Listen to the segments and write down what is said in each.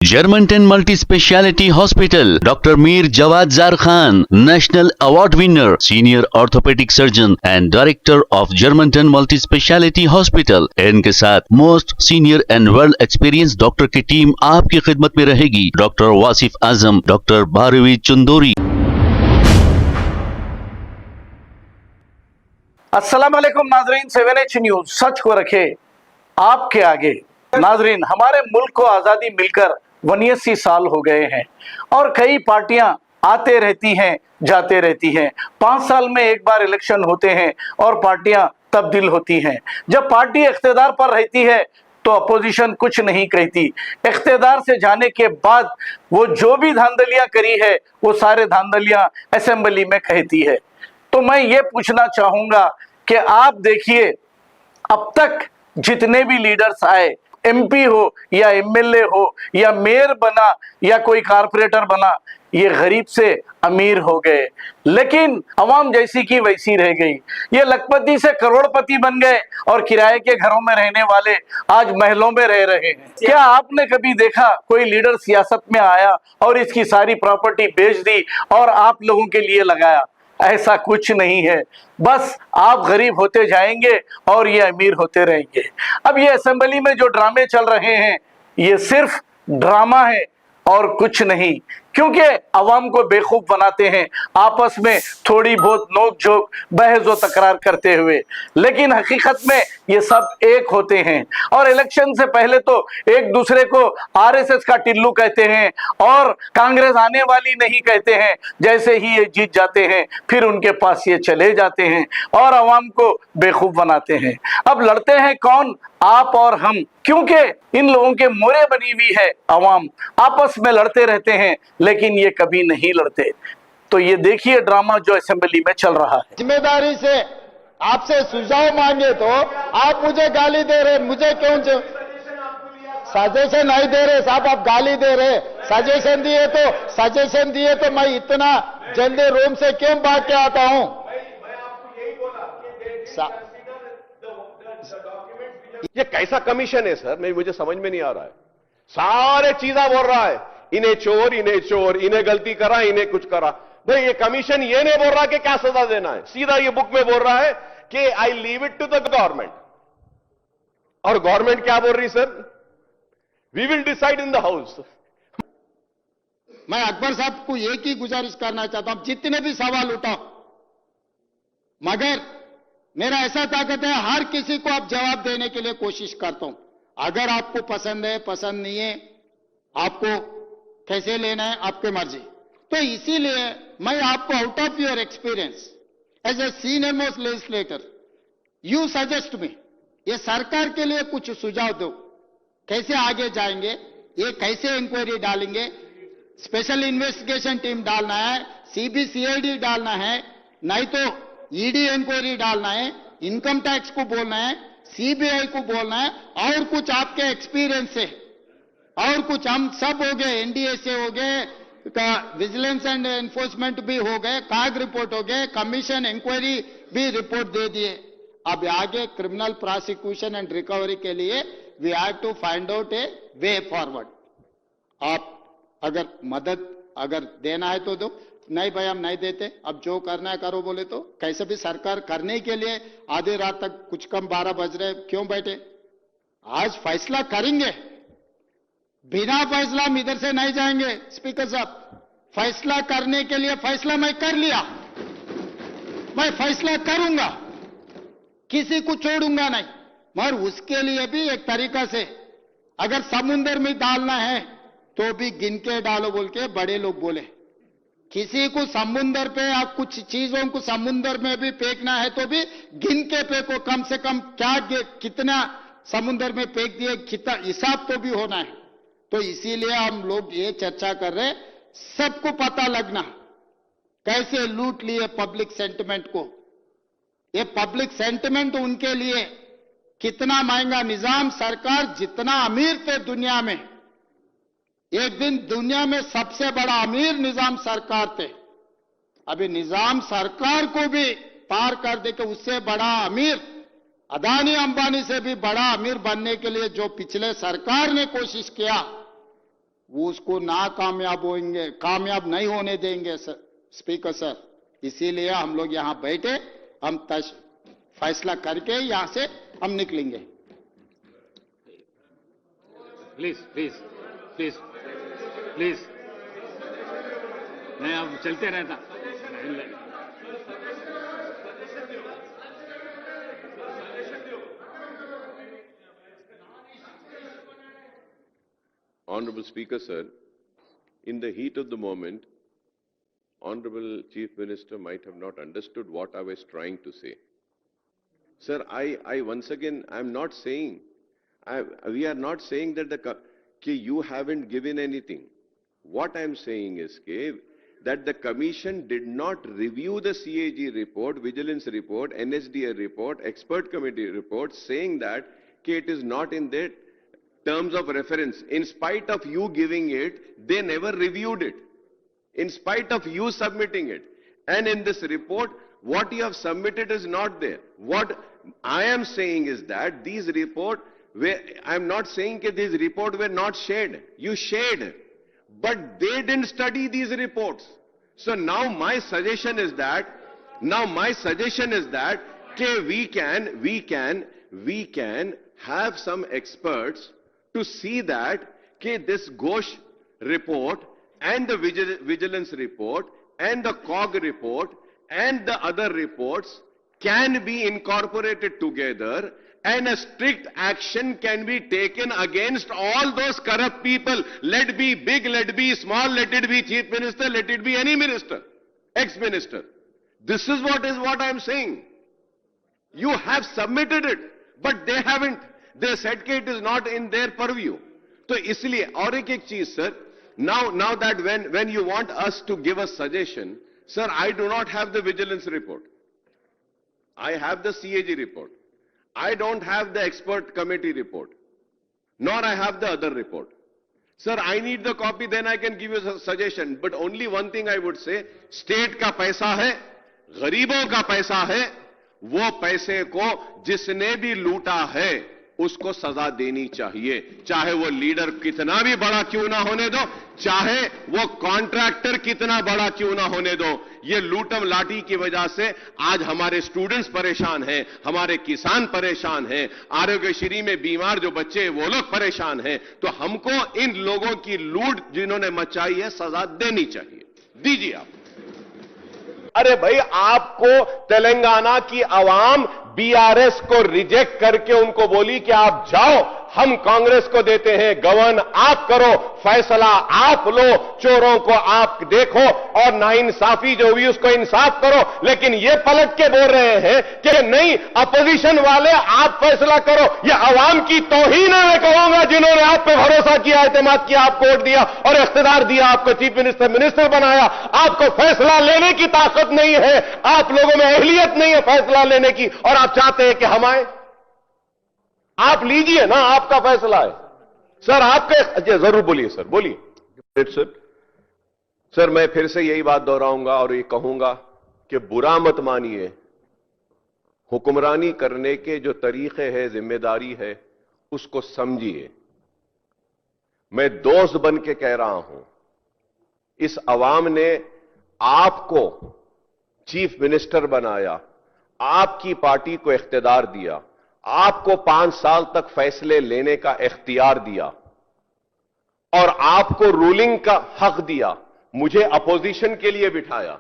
Germantown Multi Speciality Hospital, Dr. Mir Jawad Zar Khan, National Award winner, Senior Orthopedic Surgeon and Director of Germantown Multi Speciality Hospital। इनके साथ most senior and world experience doctor की team आपकी खिदमत में रहेगी। Doctor Wasif Azam, doctor Bharvi Chandori. अस्सलाम वालेकुम नाजरीन, 7H न्यूज सच को रखे आपके आगे। नाजरीन, हमारे मुल्क को आज़ादी मिलकर 89 साल हो गए हैं और कई पार्टियां आते रहती हैं जाते रहती हैं। 5 साल में एक बार इलेक्शन होते हैं और पार्टियां तब्दील होती हैं। जब पार्टी इख्तिदार पर रहती है तो अपोजिशन कुछ नहीं कहती। इख्तिदार से जाने के बाद वो जो भी धांधलियां करी है वो सारे धांधलियां असेंबली में कहती है। तो मैं ये पूछना चाहूंगा कि आप देखिए, अब तक जितने भी लीडर्स आए, एमपी हो या एमएलए हो या मेयर बना या कोई कारपोरेटर बना, ये गरीब से अमीर हो गए, लेकिन अवाम जैसी की वैसी रह गई। ये लखपति से करोड़पति बन गए और किराए के घरों में रहने वाले आज महलों में रह रहे हैं। क्या आपने कभी देखा कोई लीडर सियासत में आया और इसकी सारी प्रॉपर्टी बेच दी और आप लोगों के लिए लगाया? ऐसा कुछ नहीं है। बस आप गरीब होते जाएंगे और ये अमीर होते रहेंगे। अब ये असेंबली में जो ड्रामे चल रहे हैं ये सिर्फ ड्रामा है और कुछ नहीं, क्योंकि अवाम को बेवकूफ बनाते हैं आपस में थोड़ी बहुत नोक झोंक बहस व तकरार करते हुए, लेकिन हकीकत में ये सब एक होते हैं। और इलेक्शन से पहले तो एक दूसरे को आरएसएस का टिल्लू कहते हैं और कांग्रेस आने वाली नहीं कहते हैं। जैसे ही ये जीत जाते हैं फिर उनके पास ये चले जाते हैं और अवाम को बेवकूफ बनाते हैं। अब लड़ते हैं कौन? आप और हम, क्योंकि इन लोगों के मोरे बनी हुई है अवाम। आपस में लड़ते रहते हैं लेकिन ये कभी नहीं लड़ते। तो ये देखिए ड्रामा जो असेंबली में चल रहा है। जिम्मेदारी से आपसे सुझाव मांगे तो आप मुझे गाली दे रहे, मुझे क्यों सजेशन नहीं दे रहे साहब, आप गाली दे रहे। सजेशन दिए तो मैं इतना जल्दी रूम से क्यों भाग के आता हूं? ये कैसा कमीशन है सर? मुझे समझ में नहीं आ रहा है। सारे चीजा बोल रहा है, इन्हें चोर, इन्हें गलती करा, इन्हें कुछ करा। भाई ये कमीशन ये नहीं बोल रहा कि क्या सजा देना है, सीधा ये बुक में बोल रहा है कि I leave it to the government. और गवर्नमेंट क्या बोल रही sir? We will decide in the house. मैं अकबर साहब को एक ही गुजारिश करना चाहता हूं, जितने भी सवाल उठाओ, मगर मेरा ऐसा ताकत है हर किसी को आप जवाब देने के लिए कोशिश करता हूं। अगर आपको पसंद है, पसंद नहीं है, आपको कैसे लेना है आपकी मर्जी। तो इसीलिए मैं आपको out of your experience as a senior most legislator you suggest me, ये सरकार के लिए कुछ सुझाव दो, कैसे आगे जाएंगे, ये कैसे इंक्वायरी डालेंगे, स्पेशल इन्वेस्टिगेशन टीम डालना है, सीबीसीआईडी डालना है, नहीं तो ईडी इंक्वायरी डालना है, इनकम टैक्स को बोलना है, सीबीआई को बोलना है, और कुछ आपके एक्सपीरियंस से, और कुछ हम सब हो गए, एनडीए से हो गए, विजिलेंस एंड एनफोर्समेंट भी हो गए, काग रिपोर्ट हो गए, कमीशन इंक्वायरी भी रिपोर्ट दे दिए। अब आगे क्रिमिनल प्रोसिक्यूशन एंड रिकवरी के लिए we have to find out a way forward. आप अगर मदद अगर देना है तो दो, नहीं भाई हम नहीं देते, अब जो करना है करो बोले तो कैसे भी सरकार करने के लिए आधी रात तक कुछ कम 12 बज रहे क्यों बैठे? आज फैसला करेंगे, बिना फैसला हम इधर से नहीं जाएंगे। स्पीकर साहब, फैसला करने के लिए फैसला मैं कर लिया, मैं फैसला करूंगा, किसी को छोड़ूंगा नहीं, मगर उसके लिए भी एक तरीका से अगर समुद्र में डालना है तो भी गिन के डालो बोल के बड़े लोग बोले। किसी को समुद्र पे या कुछ चीजों को समुद्र में भी फेंकना है तो भी गिन के फेंको, कम से कम क्या कितना समुद्र में फेंक दिए, कितना हिसाब तो भी होना है। तो इसीलिए हम लोग ये चर्चा कर रहे, सबको पता लगना कैसे लूट लिए पब्लिक सेंटिमेंट को। ये पब्लिक सेंटिमेंट उनके लिए कितना महंगा निजाम, सरकार जितना अमीर थे दुनिया में, एक दिन दुनिया में सबसे बड़ा अमीर निजाम सरकार थे, अभी निजाम सरकार को भी पार कर दे के उससे बड़ा अमीर, अदानी अंबानी से भी बड़ा अमीर बनने के लिए जो पिछले सरकार ने कोशिश किया, वो उसको कामयाब नहीं होने देंगे सर, स्पीकर सर। इसीलिए हम लोग यहां बैठे, हम फैसला करके यहां से हम निकलेंगे। प्लीज प्लीज प्लीज प्लीज, नहीं अब चलते रहता। Honorable Speaker, sir, in the heat of the moment, Honorable Chief Minister might have not understood what I was trying to say. Sir, I once again, I'm not saying, we are not saying that you haven't given anything. What I'm saying is that the Commission did not review the CAG report, Vigilance report, NSDA report, Expert Committee report, saying that it is not in their terms of reference. In spite of you giving it, they never reviewed it. In spite of you submitting it. And in this report, what you have submitted is not there. What I am saying is that these reports, I'm not saying that these reports were not shared. You shared. But they didn't study these reports. So now my suggestion is that, we can have some experts to see that this Ghosh report and the Vigilance report and the COG report and the other reports can be incorporated together, and a strict action can be taken against all those corrupt people. Let it be big, let it be small, let it be chief minister, let it be any minister, ex-minister. This is what I'm saying. You have submitted it, but they haven't. They said that it is not in their purview. So isliye aur ek cheez, sir, now that when you want us to give a suggestion, sir, I do not have the Vigilance report. I have the CAG report. I don't have the Expert Committee report, nor I have the other report. Sir, I need the copy, then I can give you a suggestion. But only one thing I would say, state का पैसा है, गरीबों का पैसा है, वो पैसे को जिसने भी लूटा है, उसको सजा देनी चाहिए। चाहे वो लीडर कितना भी बड़ा क्यों ना होने दो, चाहे वो कॉन्ट्रैक्टर कितना बड़ा क्यों ना होने दो। ये लूटम लाठी की वजह से आज हमारे स्टूडेंट्स परेशान हैं, हमारे किसान परेशान हैं, आरोग्यश्री में बीमार जो बच्चे वो लोग परेशान हैं। तो हमको इन लोगों की लूट जिन्होंने मचाई है, सजा देनी चाहिए। दीजिए आप। अरे भाई, आपको तेलंगाना की आवाम बीआरएस को रिजेक्ट करके उनको बोली कि आप जाओ, हम कांग्रेस को देते हैं गवर्न, आप करो, फैसला आप लो, चोरों को आप देखो और नाइंसाफी जो हुई उसको इंसाफ करो। लेकिन ये पलट के बोल रहे हैं कि नहीं, अपोजिशन वाले आप फैसला करो। ये अवाम की तौहीन है, मैं कहूंगा, जिन्होंने आप पे भरोसा किया, एतमाद किया, आपको वोट दिया और इख्तियार दिया, आपको चीफ मिनिस्टर बनाया। आपको फैसला लेने की ताकत नहीं है, आप लोगों में अहलियत नहीं है फैसला लेने की, और आप चाहते हैं कि हम आए। आप लीजिए ना, आपका फैसला है। सर आपके जरूर बोलिए सर, बोलिए सर। मैं फिर से यही बात दोहराऊंगा और ये कहूंगा कि बुरा मत मानिए, हुक्मरानी करने के जो तरीके हैं, जिम्मेदारी है, उसको समझिए। मैं दोस्त बन के कह रहा हूं, इस अवाम ने आपको चीफ मिनिस्टर बनाया, आपकी पार्टी को इख्तियार दिया, आपको 5 साल तक फैसले लेने का इख्तियार दिया और आपको रूलिंग का हक दिया, मुझे अपोजिशन के लिए बिठाया।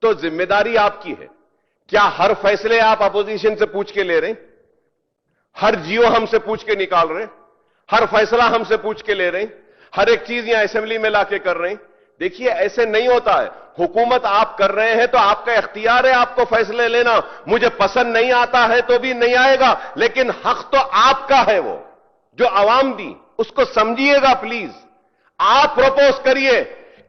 तो जिम्मेदारी आपकी है। क्या हर फैसले आप अपोजिशन से पूछ के ले रहे हैं? हर जियो हमसे पूछ के निकाल रहे हैं? हर फैसला हमसे पूछ के ले रहे हैं? हर एक चीज यहां असेंबली में लाके कर रहे हैं? देखिए, ऐसे नहीं होता है। हुकूमत आप कर रहे हैं तो आपका इख्तियार है आपको फैसले लेना। मुझे पसंद नहीं आता है तो भी नहीं आएगा, लेकिन हक तो आपका है। वो जो आवाम दी उसको समझिएगा प्लीज। आप प्रपोज करिए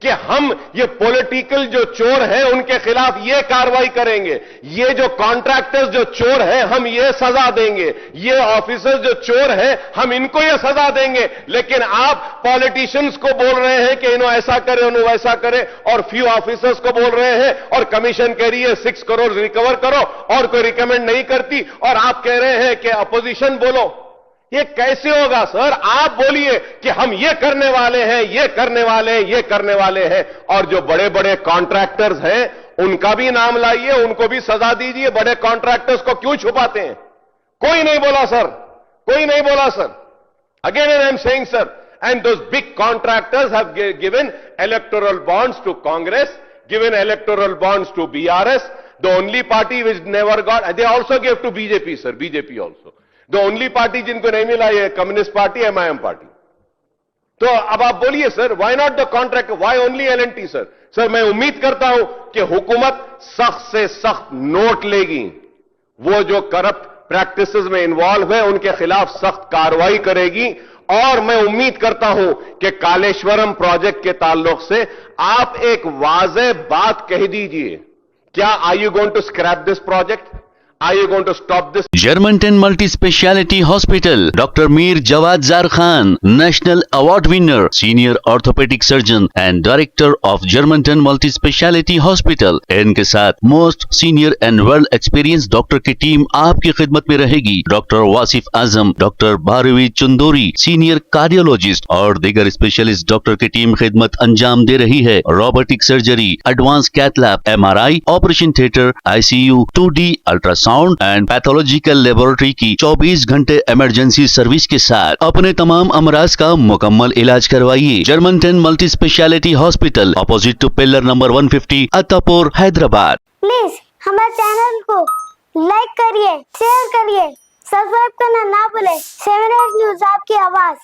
कि हम ये पॉलिटिकल जो चोर हैं उनके खिलाफ ये कार्रवाई करेंगे, ये जो कॉन्ट्रैक्टर्स जो चोर हैं हम ये सजा देंगे, ये ऑफिसर्स जो चोर हैं हम इनको ये सजा देंगे। लेकिन आप पॉलिटिशियंस को बोल रहे हैं कि इन्हों ऐसा करे, उन्हों वैसा करे, और फ्यू ऑफिसर्स को बोल रहे हैं, और कमीशन कह रही है 6 करोड़ रिकवर करो और कोई रिकमेंड नहीं करती, और आप कह रहे हैं कि अपोजिशन बोलो। ये कैसे होगा सर? आप बोलिए कि हम ये करने वाले हैं, ये करने वाले हैं, ये करने वाले हैं, और जो बड़े बड़े कॉन्ट्रैक्टर्स हैं उनका भी नाम लाइए, उनको भी सजा दीजिए। बड़े कॉन्ट्रैक्टर्स को क्यों छुपाते हैं? कोई नहीं बोला सर, कोई नहीं बोला sir. Again and I'm saying, sir, and those big contractors have given electoral bonds to Congress, given electoral bonds to BRS. The only party which never got, they also gave to BJP, sir, BJP also. The only party जिनको नहीं मिला ये communist party, MIM party. तो अब आप बोलिए sir, why not the contract, why only L&T sir? Sir मैं उम्मीद करता हूं कि हुकूमत सख्त से सख्त नोट लेगी, वो जो करप्ट प्रैक्टिसेस में इन्वॉल्व है उनके खिलाफ सख्त कार्रवाई करेगी, और मैं उम्मीद करता हूं कि कालेश्वरम प्रोजेक्ट के ताल्लुक से आप एक वाज़ेह बात कह दीजिए। क्या are you going to scrap this project? Are you going to stop this? Germantown Multi Speciality Hospital, Dr. Mir Jawad Zar Khan, National Award winner, Senior Orthopedic Surgeon and Director of Germantown Multi Speciality Hospital. इनके साथ most senior and world experience doctor की team आपकी खिदमत में रहेगी। Doctor Wasif Azam, doctor Bharvi Chandori, senior cardiologist और दीगर specialist doctor की टीम खिदमत अंजाम दे रही है। Robotic surgery, advance cath lab, MRI, operation theatre, ICU, 2D ultrasound and pathological laboratory की 24 घंटे इमरजेंसी सर्विस के साथ अपने तमाम अमराज का मुकम्मल इलाज करवाइए। Germanten multi speciality hospital, opposite to pillar number 150, Attapur, Hyderabad. Please हमारे चैनल को लाइक करिए, शेयर करिए, सब्सक्राइब करना ना भूले। 7 न्यूज़ आपकी आवाज।